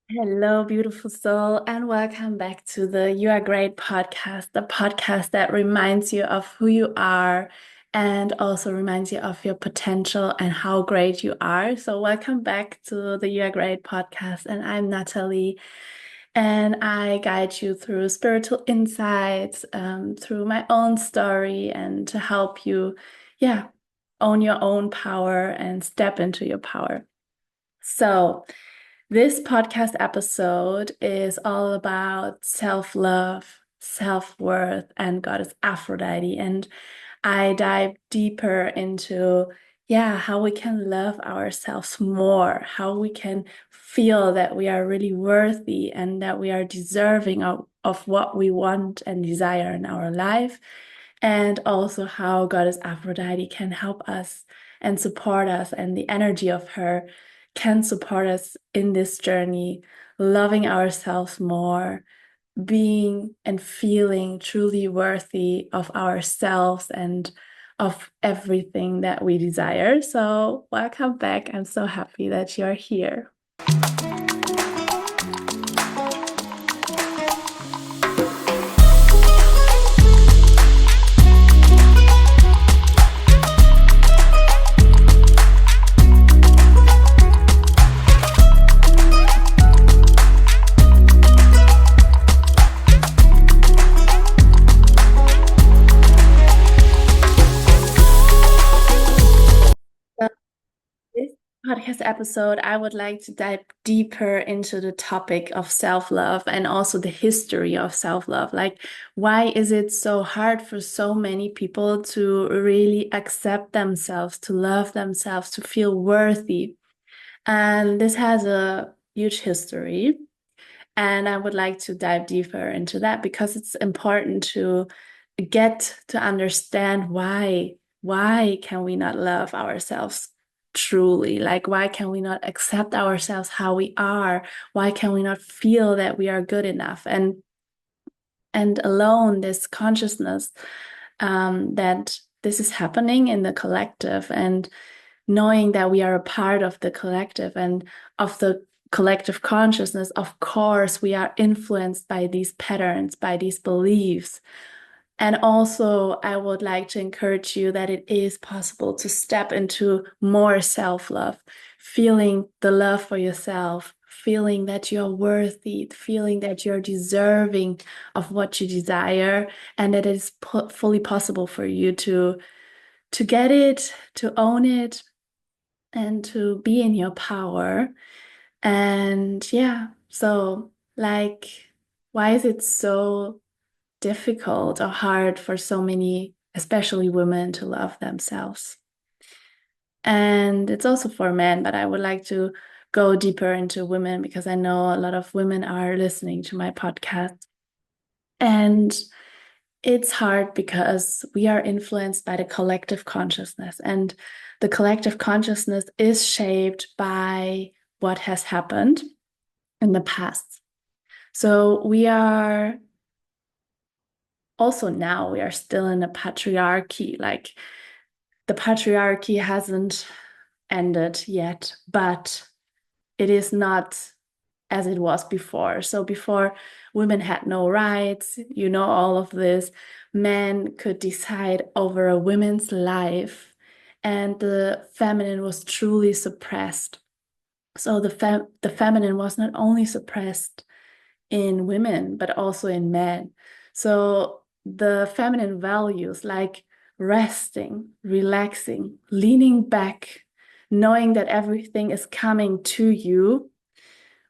Hello, beautiful soul, and welcome back to the You Are Great podcast, the podcast that reminds you of who you are and also reminds you of your potential and how great you are. So, welcome back to the You Are Great podcast, and I'm Nathalie, and I guide you through spiritual insights, through my own story, and to help you, yeah, own your own power and step into your power. So, this podcast episode is all about self-love, self-worth, and Goddess Aphrodite. And I dive deeper into, how we can love ourselves more, how we can feel that we are really worthy and that we are deserving of what we want and desire in our life. And also how Goddess Aphrodite can help us and support us, and the energy of her can support us in this journey, loving ourselves more, being and feeling truly worthy of ourselves and of everything that we desire. So, welcome back. I'm so happy that you're here. This podcast episode, I would like to dive deeper into the topic of self-love and also the history of self-love. Like, why is it so hard for so many people to really accept themselves, to love themselves, to feel worthy? And this has a huge history. And I would like to dive deeper into that because it's important to get to understand why. Why can we not love ourselves truly? Like, why can we not accept ourselves how we are? Why can we not feel that we are good enough? And alone, this consciousness that this is happening in the collective, and knowing that we are a part of the collective and of the collective consciousness, of course, we are influenced by these patterns, by these beliefs. And also, I would like to encourage you that it is possible to step into more self-love, feeling the love for yourself, feeling that you're worthy, feeling that you're deserving of what you desire, and that it is fully possible for you to get it, to own it, and to be in your power. And so like, why is it so difficult or hard for so many, especially women, to love themselves? And it's also for men, but I would like to go deeper into women because I know a lot of women are listening to my podcast. And it's hard because we are influenced by the collective consciousness, and the collective consciousness is shaped by what has happened in the past. So we are also now, we are still in a patriarchy. Like, the patriarchy hasn't ended yet, but it is not as it was before. So before, women had no rights, all of this. Men could decide over a woman's life, and the feminine was truly suppressed. So the feminine was not only suppressed in women, but also in men. So the feminine values like resting, relaxing, leaning back, knowing that everything is coming to you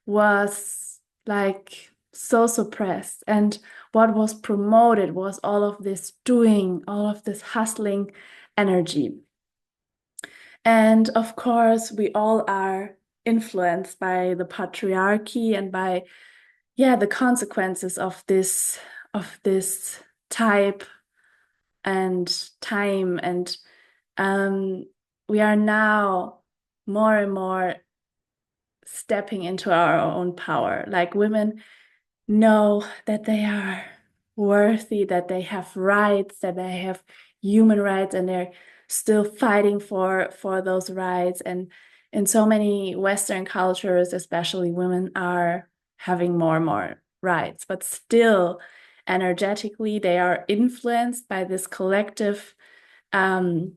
was like so suppressed. And what was promoted was all of this doing, all of this hustling energy. And of course, we all are influenced by the patriarchy and by, the consequences of this type and time. And we are now more and more stepping into our own power. Like, women know that they are worthy, that they have rights, that they have human rights, and they're still fighting for those rights. And in so many Western cultures, especially women are having more and more rights, but still energetically they are influenced um,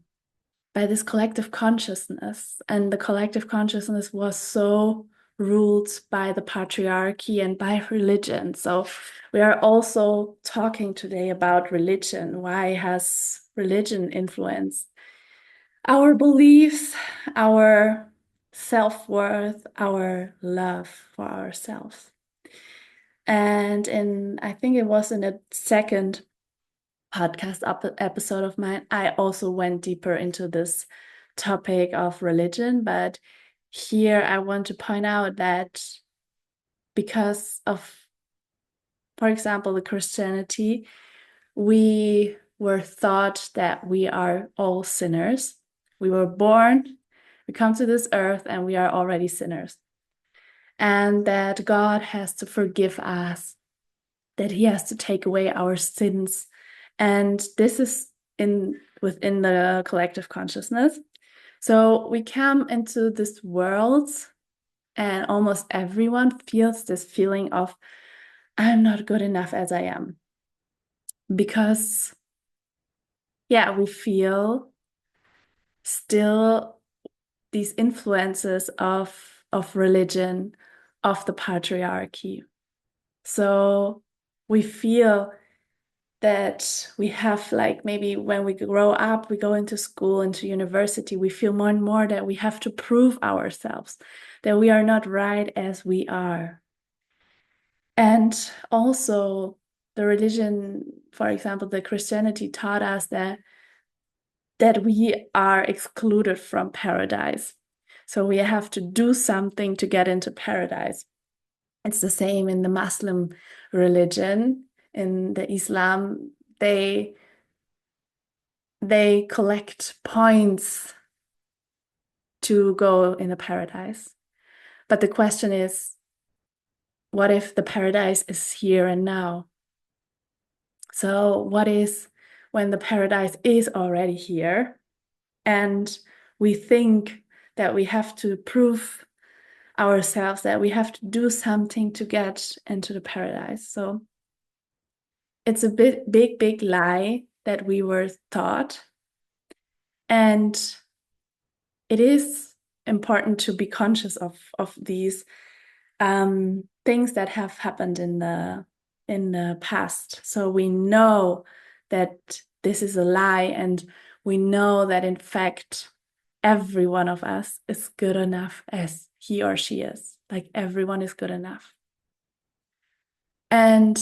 by this collective consciousness. And the collective consciousness was so ruled by the patriarchy and by religion. So we are also talking today about religion. Why has religion influenced our beliefs, our self-worth, our love for ourselves? And I think it was in a second podcast episode of mine, I also went deeper into this topic of religion. But here I want to point out that because of, for example, the Christianity, we were taught that we are all sinners. We were born, we come to this earth, and we are already sinners. And that God has to forgive us, that He has to take away our sins. And this is within the collective consciousness. So we come into this world, and almost everyone feels this feeling of, I'm not good enough as I am. Because, yeah, we feel still these influences of religion, of the patriarchy. So we feel that we have, like, maybe when we grow up, we go into school, into university, we feel more and more that we have to prove ourselves, that we are not right as we are. And also the religion, for example, the Christianity taught us that we are excluded from paradise. So we have to do something to get into paradise. It's the same in the Muslim religion. In the Islam, they collect points to go in a paradise. But the question is, what if the paradise is here and now? So what is when the paradise is already here and we think that we have to prove ourselves, that we have to do something to get into the paradise? So it's a big lie that we were taught. And it is important to be conscious of these things that have happened in the past. So we know that this is a lie, and we know that in fact every one of us is good enough as he or she is. Like, everyone is good enough. And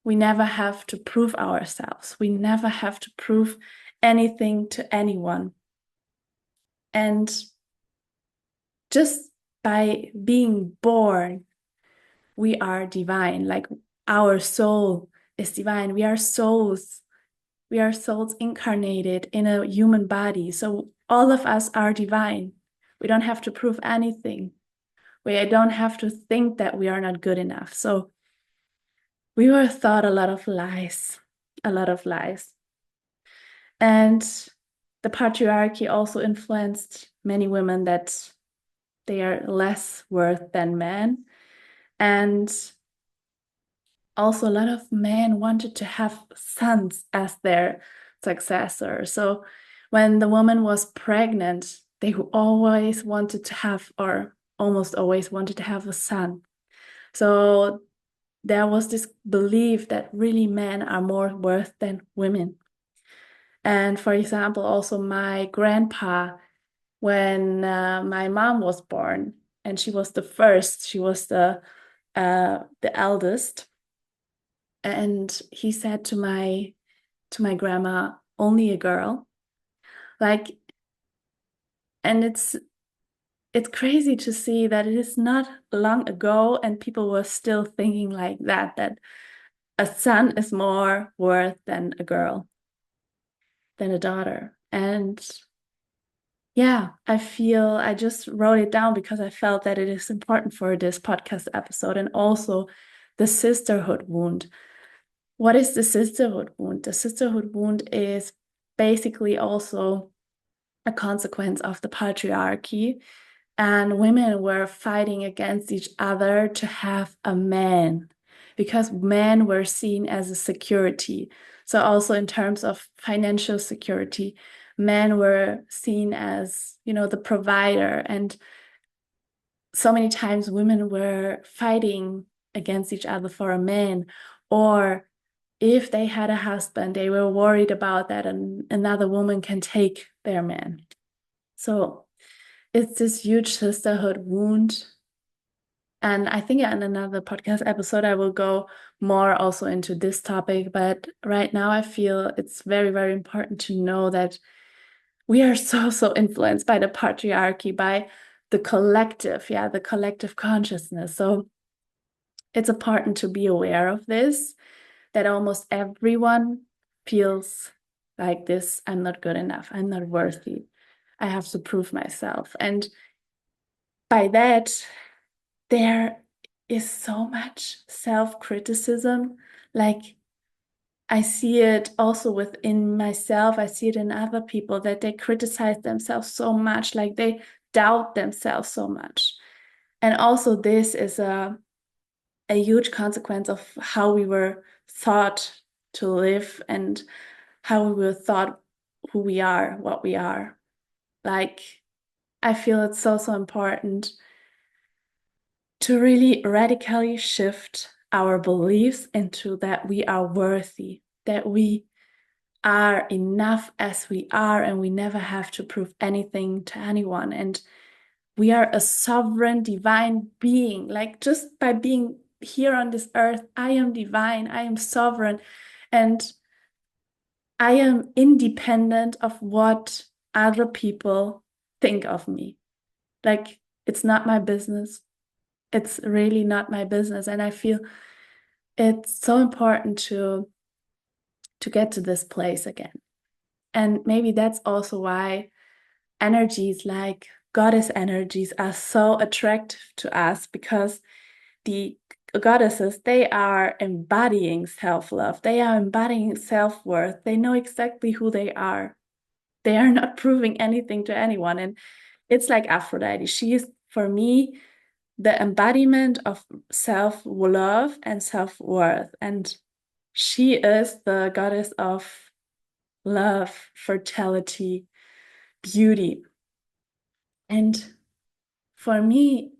we never have to prove ourselves. We never have to prove anything to anyone. And just by being born, we are divine. Like, our soul is divine. We are souls. We are souls incarnated in a human body. So all of us are divine. We don't have to prove anything. We don't have to think that we are not good enough. So we were taught a lot of lies, a lot of lies. And the patriarchy also influenced many women that they are less worth than men. And also a lot of men wanted to have sons as their successor. So when the woman was pregnant, they always wanted to have, or almost always wanted to have, a son. So there was this belief that really men are more worth than women. And for example, also my grandpa, when my mom was born, and she was the first, she was the eldest, and he said to my grandma, only a girl. Like, and it's crazy to see that it is not long ago and people were still thinking like that, that a son is more worth than a girl, than a daughter. And yeah, I just wrote it down because I felt that it is important for this podcast episode. And also the sisterhood wound. What is the sisterhood wound? The sisterhood wound is basically also a consequence of the patriarchy. And women were fighting against each other to have a man because men were seen as a security. So, also in terms of financial security, men were seen as, the provider. And so many times women were fighting against each other for a man, or if they had a husband, they were worried about that another woman can take their man. So it's this huge sisterhood wound. And I think in another podcast episode, I will go more also into this topic. But right now, I feel it's very, very important to know that we are so, so influenced by the patriarchy, by the collective consciousness. So it's important to be aware of this, that almost everyone feels like this. I'm not good enough. I'm not worthy. I have to prove myself. And by that, there is so much self-criticism. Like, I see it also within myself. I see it in other people that they criticize themselves so much, like they doubt themselves so much. And also, this is a huge consequence of how we were thought to live and how we were thought who we are, what we are. Like, I feel it's so, so important to really radically shift our beliefs into that we are worthy, that we are enough as we are, and we never have to prove anything to anyone. And we are a sovereign, divine being. Like, just by being here on this earth, I am divine, I am sovereign, and I am independent of what other people think of me. Like, it's not my business. It's really not my business. And I feel it's so important to get to this place again. And maybe that's also why energies like goddess energies are so attractive to us, because the goddesses, they are embodying self-love. They are embodying self-worth. They know exactly who they are. They are not proving anything to anyone. And it's like Aphrodite. She is, for me, the embodiment of self-love and self-worth. And she is the goddess of love, fertility, beauty. And for me,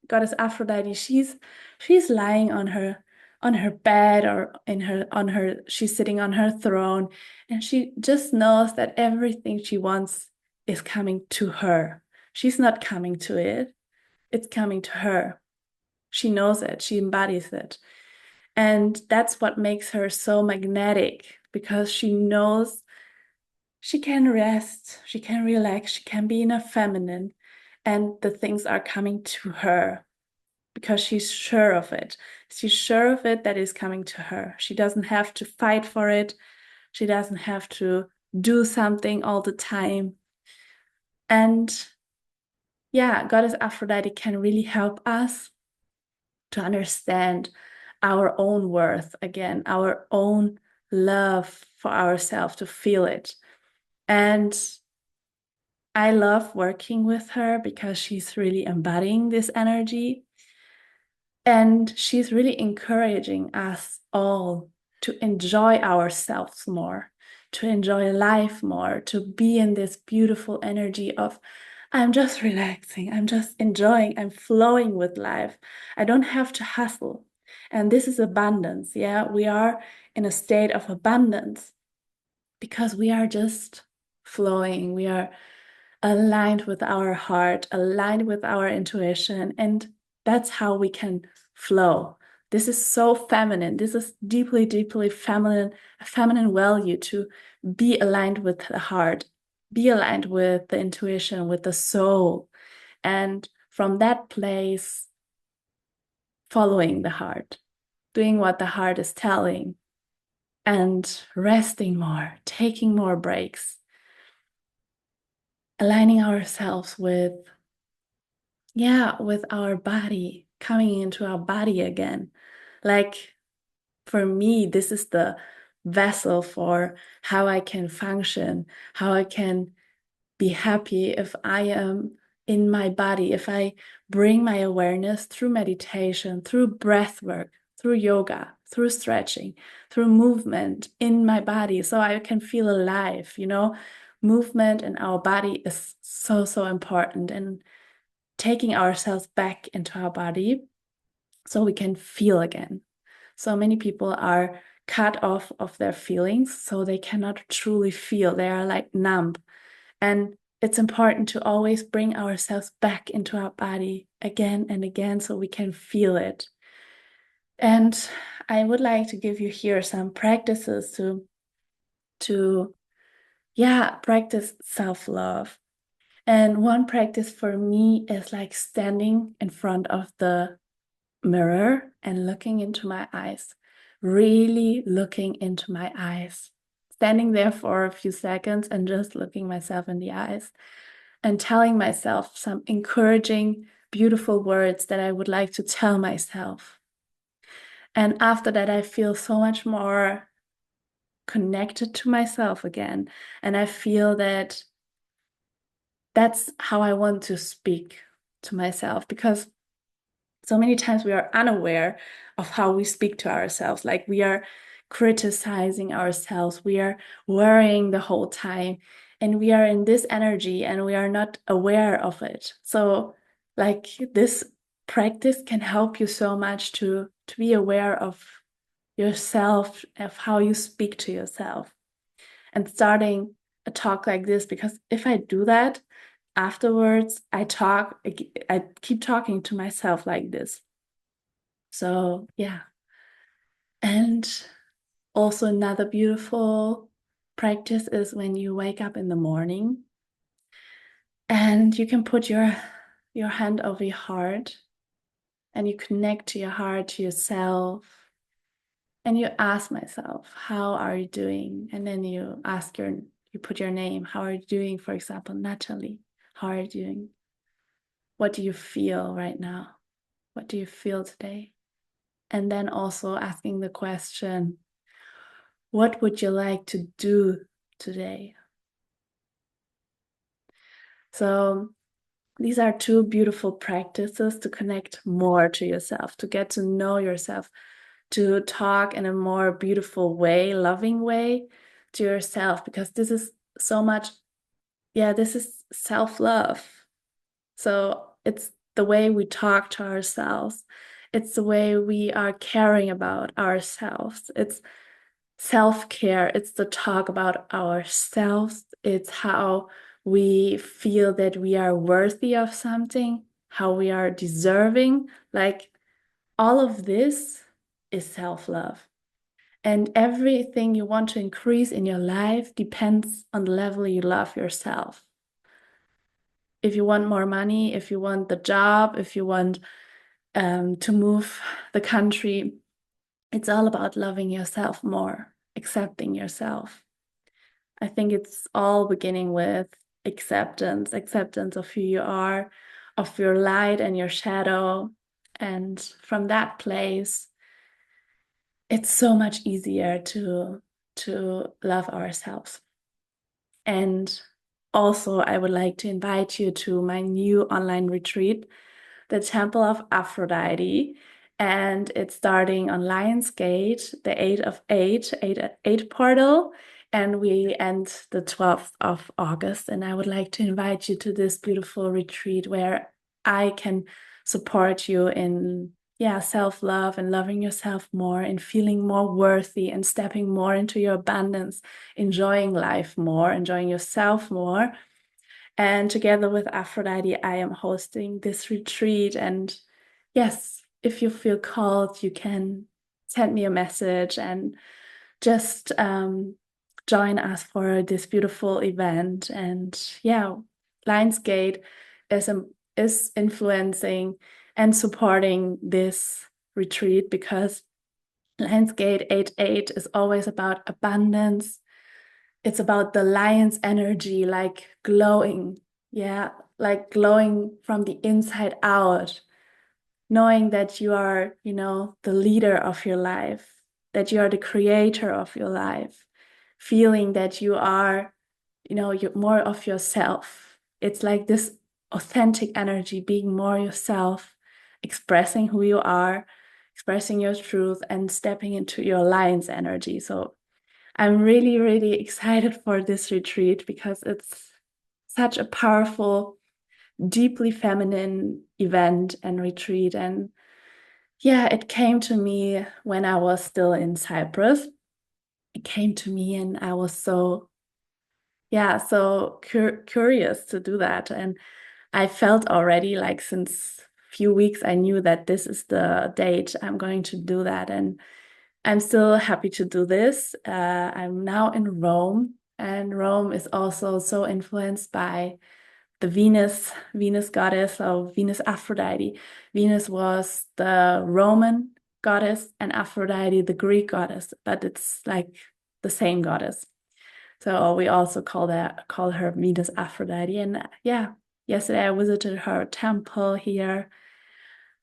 goddess Aphrodite, she's lying on her bed, or in her on her she's sitting on her throne, and she just knows that everything she wants is coming to her. She's not coming to it, it's coming to her. She knows it, she embodies it. And that's what makes her so magnetic, because she knows she can rest, she can relax, she can be in a feminine, and the things are coming to her because she's sure of it. She's sure of it that is coming to her. She doesn't have to fight for it. She doesn't have to do something all the time. And yeah, Goddess Aphrodite can really help us to understand our own worth again, our own love for ourselves, to feel it. And I love working with her because she's really embodying this energy. And she's really encouraging us all to enjoy ourselves more, to enjoy life more, to be in this beautiful energy of, I'm just relaxing, I'm just enjoying, I'm flowing with life. I don't have to hustle. And this is abundance. Yeah, we are in a state of abundance because we are just flowing. We are aligned with our heart, aligned with our intuition, and that's how we can flow. This is so feminine. This is deeply, deeply feminine, a feminine value, to be aligned with the heart, be aligned with the intuition, with the soul. And from that place, following the heart, doing what the heart is telling, and resting more, taking more breaks, aligning ourselves with, yeah, with our body, coming into our body again. Like, for me, this is the vessel for how I can function, how I can be happy if I am in my body, if I bring my awareness through meditation, through breath work, through yoga, through stretching, through movement in my body, so I can feel alive, you know. Movement in our body is so, so important, and taking ourselves back into our body so we can feel again. So many people are cut off of their feelings, so they cannot truly feel. They are like numb. And it's important to always bring ourselves back into our body again and again so we can feel it. And I would like to give you here some practices to practice self-love. And one practice for me is like standing in front of the mirror and looking into my eyes, really looking into my eyes, standing there for a few seconds and just looking myself in the eyes and telling myself some encouraging, beautiful words that I would like to tell myself. And after that, I feel so much more connected to myself again. And I feel that that's how I want to speak to myself, because so many times we are unaware of how we speak to ourselves. Like we are criticizing ourselves, we are worrying the whole time, and we are in this energy and we are not aware of it. So, like this practice can help you so much to be aware of yourself, of how you speak to yourself, and starting a talk like this. Because if I do that, afterwards I keep talking to myself like this. So yeah. And also another beautiful practice is when you wake up in the morning and you can put your hand over your heart and you connect to your heart, to yourself, and you ask myself, how are you doing? And then you put your name. How are you doing? For example, Nathalie, how are you doing? What do you feel right now? What do you feel today? And then also asking the question, what would you like to do today? So these are two beautiful practices to connect more to yourself, to get to know yourself, to talk in a more beautiful way, loving way to yourself, because this is so much, this is self-love. So it's the way we talk to ourselves. It's the way we are caring about ourselves. It's self-care. It's the talk about ourselves. It's how we feel that we are worthy of something, how we are deserving. Like all of this is self-love. And everything you want to increase in your life depends on the level you love yourself. If you want more money, if you want the job, if you want to move the country, it's all about loving yourself more, accepting yourself. I think it's all beginning with acceptance, acceptance of who you are, of your light and your shadow. And from that place, it's so much easier to love ourselves. And also, I would like to invite you to my new online retreat, the Temple of Aphrodite, and it's starting on Lionsgate, the 8th of 8 portal, and we end the 12th of August. And I would like to invite you to this beautiful retreat where I can support you in self-love and loving yourself more and feeling more worthy and stepping more into your abundance, enjoying life more, enjoying yourself more. And together with Aphrodite, I am hosting this retreat. And yes, if you feel called, you can send me a message and just join us for this beautiful event. And yeah, Lionsgate is influencing and supporting this retreat, because Lionsgate 8-8 is always about abundance. It's about the lion's energy, like glowing, like glowing from the inside out, knowing that you are, the leader of your life, that you are the creator of your life, feeling that you are you more of yourself. It's like this authentic energy, being more yourself, expressing who you are, expressing your truth, and stepping into your lion's energy. So I'm really, really excited for this retreat because it's such a powerful, deeply feminine event and retreat. And yeah, it came to me when I was still in Cyprus. It came to me, and I was so, yeah, so curious to do that. And I felt already like since few weeks, I knew that this is the date I'm going to do that. And I'm still happy to do this. I'm now in Rome, and Rome is also so influenced by the Venus goddess, or Venus Aphrodite. Venus was the Roman goddess and Aphrodite the Greek goddess, but it's like the same goddess. So we also call her Venus Aphrodite. And yeah, yesterday I visited her temple here,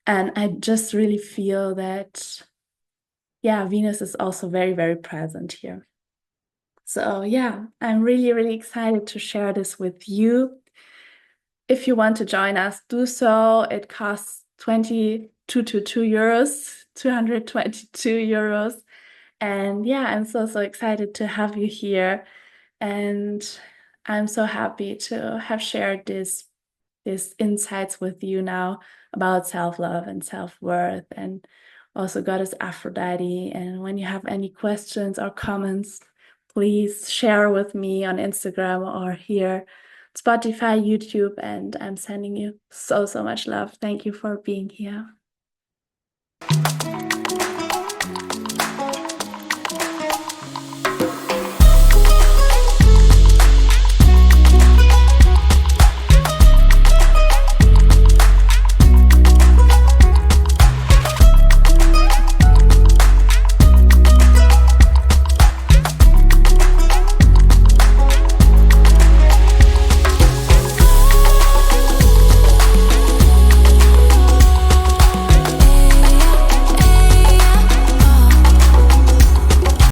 and I just really feel that yeah, Venus is also very, very present here. So yeah, I'm really, really excited to share this with you. If you want to join us, do so. It costs 22 euros, 222 euros. And yeah, I'm so, so excited to have you here. And I'm so happy to have shared these insights with you now about self-love and self-worth and also Goddess Aphrodite. And when you have any questions or comments, please share with me on Instagram or here, Spotify, YouTube, and I'm sending you so, so much love. Thank you for being here.